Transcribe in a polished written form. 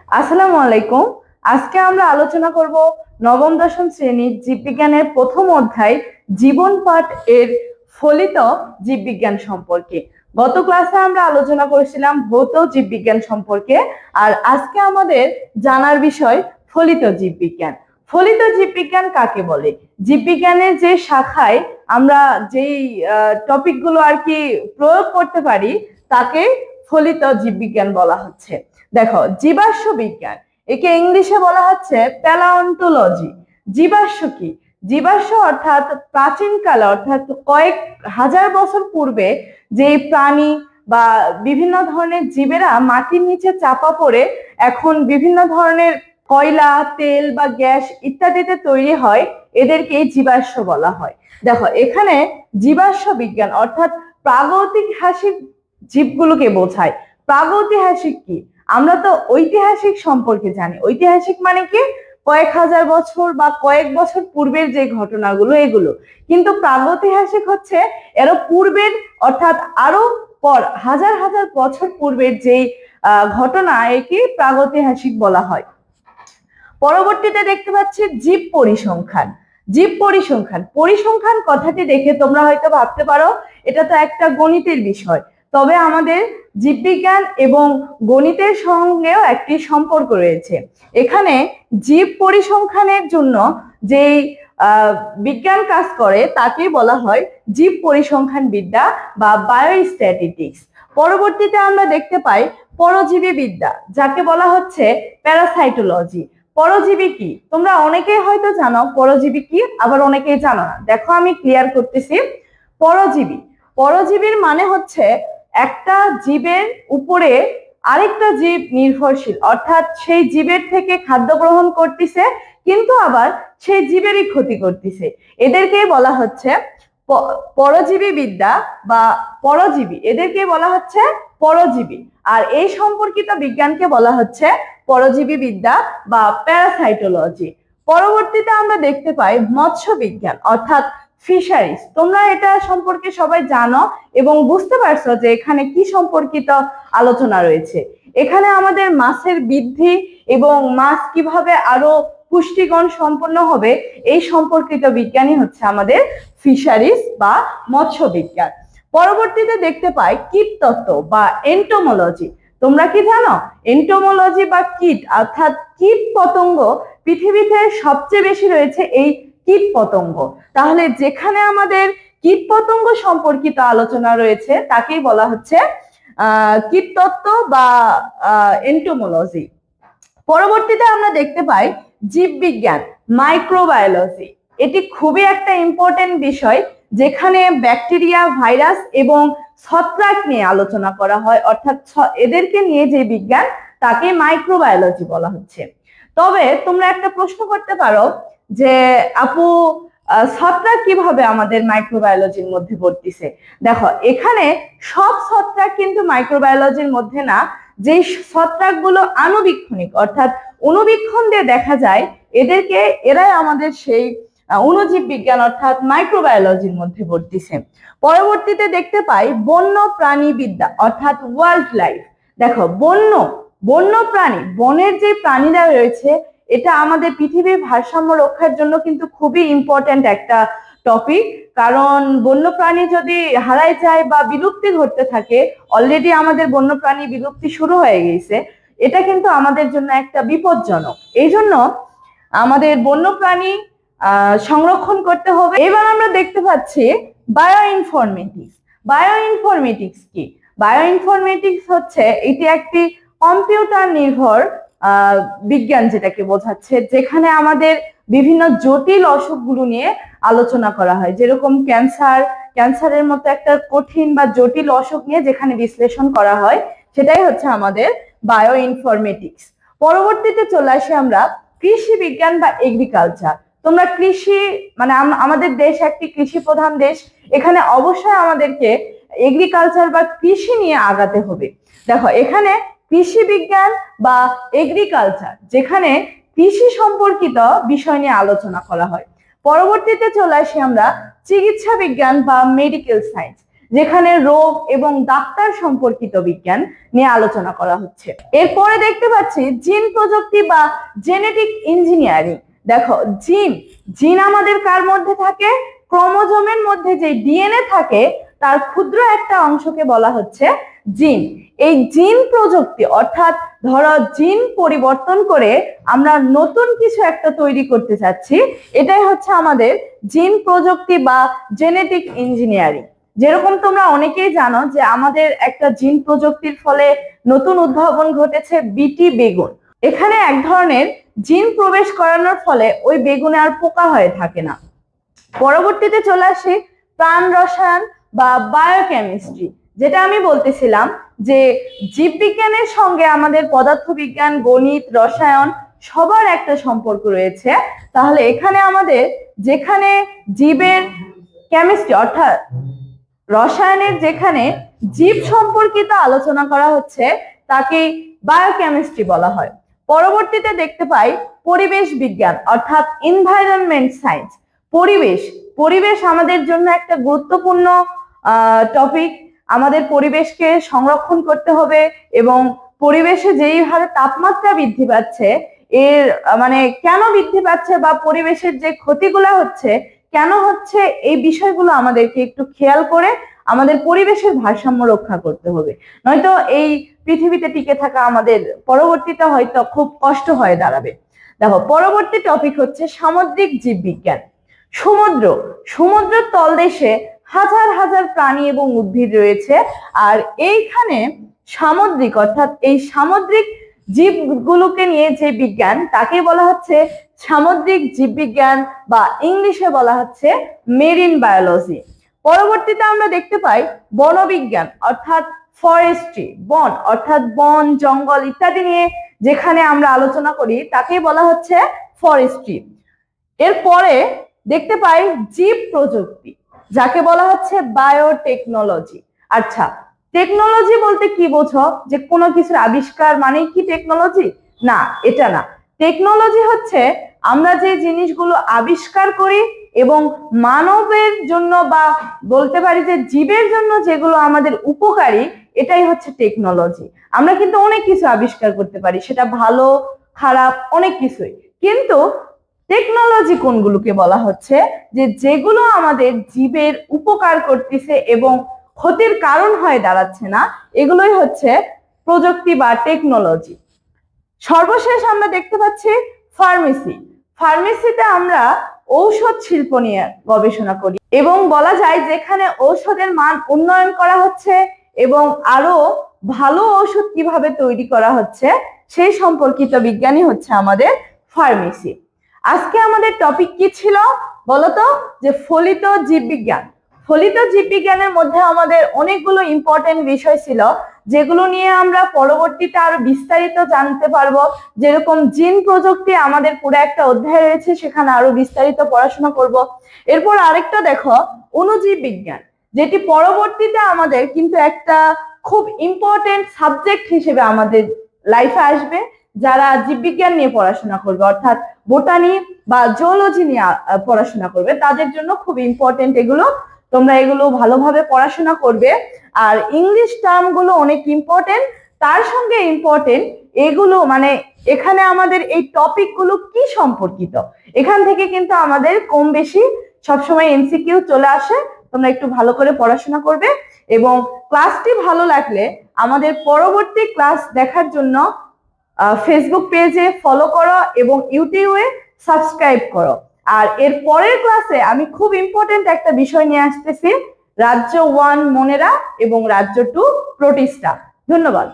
আসসালামু আলাইকুম। আজকে আমরা আলোচনা করব নবম দশম শ্রেণীর জীববিজ্ঞানের প্রথম অধ্যায় জীবন পাঠ এর ফলিত জীববিজ্ঞান সম্পর্কে। গত ক্লাসে আমরা আলোচনা করেছিলাম ভৌত জীববিজ্ঞান সম্পর্কে, আর আজকে আমাদের জানার বিষয় ফলিত জীববিজ্ঞান। ফলিত জীববিজ্ঞান কাকে বলে? জীববিজ্ঞানের যে শাখায় আমরা যেই টপিকগুলো আর কি প্রয়োগ করতে পারি তাকে ফলিত জীববিজ্ঞান বলা হচ্ছে। দেখো, জীবাশ্ম বিজ্ঞান, একে ইংলিশে বলা হচ্ছে প্যালাওন্টোলজি। জীবাশ্ম কি? জীবাশ্ম অর্থাৎ প্রাচীনকালে, অর্থাৎ কয়েক হাজার বছর পূর্বে যে প্রাণী বা বিভিন্ন ধরনের জীবেরা মাটির নিচে চাপা পড়ে এখন বিভিন্ন ধরনের কয়লা, তেল বা গ্যাস ইত্যাদিতে তৈরি হয়, এদেরকে জীবাশ্ম বলা হয়। দেখো, এখানে জীবাশ্ম বিজ্ঞান অর্থাৎ প্রাগৈতিহাসিক জীবগুলোকে বোঝায়। প্রাগৈতিহাসিক কি? আমরা তো ঐতিহাসিক সম্পর্কে জানি। ঐতিহাসিক মানে কি? কয়েক হাজার বছর বা কয়েক বছর পূর্বের যে ঘটনাগুলো এগুলো। কিন্তু প্রাগৈতিহাসিক হচ্ছে এরও পূর্বের, অর্থাৎ আরো পর হাজার হাজার বছর পূর্বের যেই ঘটনা, একে প্রাগৈতিহাসিক বলা হয়। পরবর্তীতে দেখতে পাচ্ছি জীব পরিসংখ্যান। জীব পরিসংখ্যান, পরিসংখ্যান কথাটি দেখে তোমরা হয়তো ভাবতে পারো এটা তো একটা গণিতের বিষয়, তবে আমাদের জীববিজ্ঞান এবং গণিতের সঙ্গেও একটি সম্পর্ক রয়েছে। এখানে জীব পরিসংখ্যানের জন্য যেই বিজ্ঞান কাজ করে তাকে বলা হয় জীব পরিসংখ্যান বিদ্যা বা বায়োস্ট্যাটিস্টিক্স। পরবর্তীতে আমরা দেখতে পাই পরজীবী বিদ্যা, যাকে বলা হচ্ছে প্যারাসাইটোলজি। পরজীবী কি? তোমরা অনেকেই হয়তো জানো পরজীবী কি, আবার অনেকেই জানো না। দেখো, আমি ক্লিয়ার করতেছি। পরজীবী, পরজীবীর মানে হচ্ছে একটা জীবের উপরে আরেকটা জীব নির্ভরশীল, অর্থাৎ সেই জীবের থেকে খাদ্য গ্রহণ করতেছে কিন্তু আবার সেই জীবেরই ক্ষতি করতেছে। এদেরকে বলা হচ্ছে পরজীবী বিদ্যা বা পরজীবী, এদেরকে বলা হচ্ছে পরজীবী। আর এই সম্পর্কিত বিজ্ঞানকে বলা হচ্ছে পরজীবী বিদ্যা বা প্যারাসাইটোলজি। পরবর্তীতে আমরা দেখতে পাই মৎস্য বিজ্ঞান অর্থাৎ ফিশারিজ। তোমরা এটা সম্পর্কে সবাই জানো এবং বুঝতে পারছো যে এখানে কি সম্পর্কিত আলোচনা রয়েছে। এখানে আমাদের মাছের বৃদ্ধি এবং মাছ কিভাবে আরো পুষ্টিগুণ সম্পন্ন হবে এই সম্পর্কিত বিজ্ঞানই হচ্ছে আমাদের ফিশারিজ বা মৎস্য বিজ্ঞান। পরবর্তীতে দেখতে পাই কীটতত্ত্ব বা এন্টোমোলজি। তোমরা কি জানো এন্টোমোলজি বা কীট অর্থাৎ কীট পতঙ্গ? পৃথিবীতে সবচেয়ে বেশি রয়েছে এই কীট পতঙ্গ। তাহলে যেখানে আমাদের কীট পতঙ্গ সম্পর্কিত আলোচনা রয়েছে তাকেই বলা হচ্ছে কীটতত্ত্ব বা এন্টোমোলজি। পরবর্তীতে আমরা দেখতে পাই জীববিজ্ঞান মাইক্রোবায়োলজি। এটি খুবই একটা ইম্পর্টেন্ট বিষয়, যেখানে ব্যাকটেরিয়া, ভাইরাস এবং ছত্রাক নিয়ে আলোচনা করা হয়, অর্থাৎ এদেরকে নিয়ে যে বিজ্ঞান তাকে মাইক্রোবায়োলজি বলা হচ্ছে। তবে তোমরা একটা প্রশ্ন করতে পারো যে আপু, ছত্রাক কিভাবে আমাদের মাইক্রোবায়োলজির মধ্যে পড়তেছে? দেখো, এখানে সব ছত্রাক কিন্তু মাইক্রোবায়োলজির মধ্যে না। যে ছত্রাকগুলো আণুবীক্ষণিক অর্থাৎ অণুবীক্ষণ দিয়ে দেখা যায়, এরাই আমাদের সেই অণুজীব বিজ্ঞান অর্থাৎ মাইক্রোবায়োলজির মধ্যে পড়তেছে। পরবর্তীতে দেখতে পাই বন্য প্রাণী বিদ্যা অর্থাৎ ওয়াইল্ড লাইফ। দেখো, বন্য প্রাণী, বনের যে প্রাণীরা রয়েছে, এটা আমাদের পৃথিবীর ভারসাম্য রক্ষার জন্য কিন্তু খুবই ইম্পর্টেন্ট একটা টপিক। কারণ বন্যপ্রাণী যদি হারাই যায় বা বিলুপ্তি ঘটতে থাকে, অলরেডি আমাদের বন্যপ্রাণী বিলুপ্তি শুরু হয়ে গেছে, এটা কিন্তু আমাদের জন্য একটা বিপজ্জনক। এই জন্য আমাদের বন্যপ্রাণী সংরক্ষণ করতে হবে। এবার আমরা দেখতে পাচ্ছি বায়ো ইনফরমেটিক্স। বায়ো ইনফরমেটিক্স কি? বায়ো ইনফরমেটিক্স হচ্ছে এটি একটি কম্পিউটার নির্ভর বিজ্ঞান, যেটাকে বোঝাচ্ছে যেখানে আমাদের বিভিন্ন জটিল অসুখগুলো নিয়ে আলোচনা করা হয়, যেরকম ক্যান্সারের মতো একটা কঠিন বা জটিল অসুখ নিয়ে যেখানে বিশ্লেষণ করা হয়, সেটাই হচ্ছে আমাদের বায়ো ইনফরমেটিক্স। পরবর্তীতে চলে আসি আমরা কৃষি বিজ্ঞান বা এগ্রিকালচার। তোমরা কৃষি মানে আমাদের দেশ একটি কৃষি প্রধান দেশ, এখানে অবশ্যই আমাদেরকে এগ্রিকালচার বা কৃষি নিয়ে আগাতে হবে। দেখো, এখানে কৃষি বিজ্ঞান বা এগ্রিকালচার, যেখানে কৃষি সম্পর্কিত বিষয় নিয়ে আলোচনা করা হয়। পরবর্তীতে চলে আসি আমরা চিকিৎসা বিজ্ঞান বা মেডিকেল সায়েন্স। যেখানে রোগ এবং ডাক্তার সম্পর্কিত বিজ্ঞান নিয়ে আলোচনা করা হচ্ছে। এরপরে দেখতে পাচ্ছি জিন প্রযুক্তি বা জেনেটিক ইঞ্জিনিয়ারিং। দেখো, জিন আমাদের কার মধ্যে থাকে? ক্রোমোজোমের মধ্যে যে ডিএনএ থাকে তার ক্ষুদ্র একটা অংশকে বলা হচ্ছে জিন। এই জিন প্রযুক্তি অর্থাৎ ধরো জিন পরিবর্তন করে আমরা নতুন কিছু একটা তৈরি করতে চাচ্ছি, এটাই হচ্ছে আমাদের জিন প্রযুক্তি বা জেনেটিক ইঞ্জিনিয়ারিং। যেরকম তোমরা অনেকেই জানো যে আমাদের একটা জিন প্রযুক্তির ফলে নতুন উদ্ভাবন ঘটেছে বিটি বেগুন। এখানে এক ধরনের জিন প্রবেশ করানোর ফলে ওই বেগুনে আর পোকা হয়ে থাকে না। পরবর্তীতে চলে আসি প্রাণ রসায়ন বা বায়োকেমিস্ট্রি, যেটা আমি বলতেছিলাম যে জীববিজ্ঞানের সঙ্গে আমাদের পদার্থবিজ্ঞান, গণিত, রসায়ন সবার একটা সম্পর্ক রয়েছে। তাহলে এখানে আমাদের যেখানে জীবের কেমিস্ট্রি অর্থাৎ রসায়নের যেখানে জীব সম্পর্কিত আলোচনা করা হচ্ছে তাকে বায়োকেমিস্ট্রি বলা হয়। পরবর্তীতে দেখতে পাই পরিবেশ বিজ্ঞান অর্থাৎ এনভায়রনমেন্ট সায়েন্স। পরিবেশ আমাদের জন্য একটা গুরুত্বপূর্ণ টপিক। আমাদের পরিবেশকে সংরক্ষণ করতে হবে এবং পরিবেশে যেই হারে তাপমাত্রা বৃদ্ধি পাচ্ছে এর মানে কেন বৃদ্ধি পাচ্ছে বা পরিবেশের যে ক্ষতিগুলো হচ্ছে কেন হচ্ছে, এই বিষয়গুলো আমাদেরকে একটু খেয়াল করে আমাদের পরিবেশের ভারসাম্য রক্ষা করতে হবে, নয়তো এই পৃথিবীতে টিকে থাকা আমাদের পরবর্তীতে হয়তো খুব কষ্ট হয়ে দাঁড়াবে। দেখো, পরবর্তী টপিক হচ্ছে সামুদ্রিক জীববিজ্ঞান। সমুদ্রের তলদেশে হাজার হাজার প্রাণী এবং উদ্ভিদ রয়েছে, আর এইখানে সামুদ্রিক অর্থাৎ এই সামুদ্রিক জীবগুলোকে নিয়ে যে বিজ্ঞান তাকে বলা হচ্ছে সামুদ্রিক জীববিজ্ঞান বা ইংলিশে বলা হচ্ছে মেরিন বায়োলজি। পরবর্তীতে আমরা দেখতে পাই বনবিজ্ঞান অর্থাৎ ফরেস্ট্রি, বন অর্থাৎ বন, জঙ্গল ইত্যাদি নিয়ে যেখানে আমরা আলোচনা করি তাকে বলা হচ্ছে ফরেস্ট্রি। এরপরে দেখতে পাই জীব প্রযুক্তি, যাকে বলা হচ্ছে বায়োটেকনোলজি। আচ্ছা, টেকনোলজি বলতে কি বোঝো? যে কোনো কিছুর আবিষ্কার মানেই কি টেকনোলজি? না, এটা না। টেকনোলজি হচ্ছে আমরা যে জিনিসগুলো আবিষ্কার করি এবং মানবের জন্য বা বলতে পারি যে জীবের জন্য যেগুলো আমাদের উপকারী, এটাই হচ্ছে টেকনোলজি। আমরা কিন্তু অনেক কিছু আবিষ্কার করতে পারি, সেটা ভালো খারাপ অনেক কিছুই, কিন্তু টেকনোলজি কোনগুলোকে বলা হচ্ছে? যে যেগুলো আমাদের জীবের উপকার করতেছে এবং ক্ষতির কারণ হয়ে দাঁড়াচ্ছে না, এগুলোই হচ্ছে প্রযুক্তি বা টেকনোলজি। সর্বশেষ আমরা দেখতে পাচ্ছি ফার্মেসিতে আমরা ঔষধ শিল্প নিয়ে গবেষণা করি এবং বলা যায় যেখানে ঔষধের মান উন্নয়ন করা হচ্ছে এবং আরো ভালো ঔষধ কিভাবে তৈরি করা হচ্ছে সেই সম্পর্কিত বিজ্ঞানই হচ্ছে আমাদের ফার্মেসি। আজকে আমাদের টপিক কি ছিল বলতো? যে ফলিত জীববিজ্ঞানের মধ্যে আমাদের অনেকগুলো ইম্পর্টেন্ট বিষয় ছিল যেগুলো নিয়ে আমরা পরবর্তীতে আরো বিস্তারিত জানতে পারবো। যেরকম জিন প্রযুক্তি আমাদের পুরো একটা অধ্যায় রয়েছে, সেখানে আরো বিস্তারিত পড়াশোনা করব। এরপর আরেকটা দেখো অণুজীব বিজ্ঞান, যেটি পরবর্তীতে আমাদের কিন্তু একটা খুব ইম্পর্টেন্ট সাবজেক্ট হিসেবে আমাদের লাইফে আসবে। যারা জীববিজ্ঞান নিয়ে পড়াশোনা করবে অর্থাৎ বোটানি বা জুওলজি নিয়ে পড়াশোনা করবে তাদের জন্য খুব ইম্পর্টেন্ট এগুলো। তোমরা এগুলো ভালোভাবে পড়াশোনা করবে। আর ইংলিশ টার্ম গুলো অনেক ইম্পর্টেন্ট, তার সঙ্গে ইম্পর্টেন্ট এগুলো মানে এখানে আমাদের এই টপিক গুলো কি সম্পর্কিত, এখান থেকে কিন্তু আমাদের কম বেশি সবসময় এমসিকিউ চলে আসে। তোমরা একটু ভালো করে পড়াশোনা করবে এবং ক্লাসটি ভালো লাগলে আমাদের পরবর্তী ক্লাস দেখার জন্য ফেসবুক পেজে ফলো করো এবং ইউটিউবে সাবস্ক্রাইব করো। আর এর পরের ক্লাসে আমি খুব ইম্পর্টেন্ট একটা বিষয় নিয়ে আসতেছি, রাজ্য 1 মনেরা এবং রাজ্য 2 প্রোটিস্টা। ধন্যবাদ।